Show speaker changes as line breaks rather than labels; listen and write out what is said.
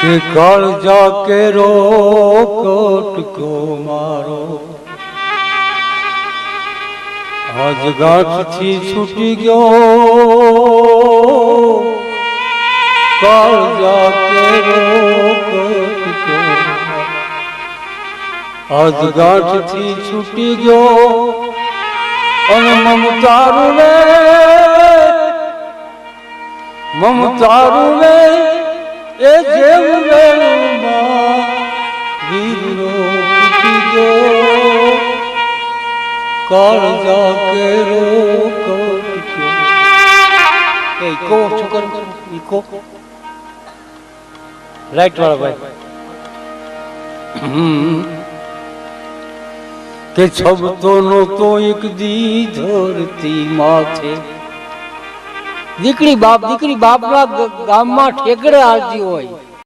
કે કાળજા કેરો કટકો મારો આજ ગાંઠથી છૂટી ગયો કાળજા કેરો કટકો આજ ગાંઠથી છૂટી ગયો અને મમતારું રે એ જેમ વેણુમાં વીરનો ફૂટી ગયો કાળજા કેરો કટકો. એ કો છોકર ઈ કો રાઈટ વાળા ભાઈ કે છબતો નહોતો એક દી ધરતી માથે દીકરી બાપ ના ગામમાં ઠેકડે આવતી હોય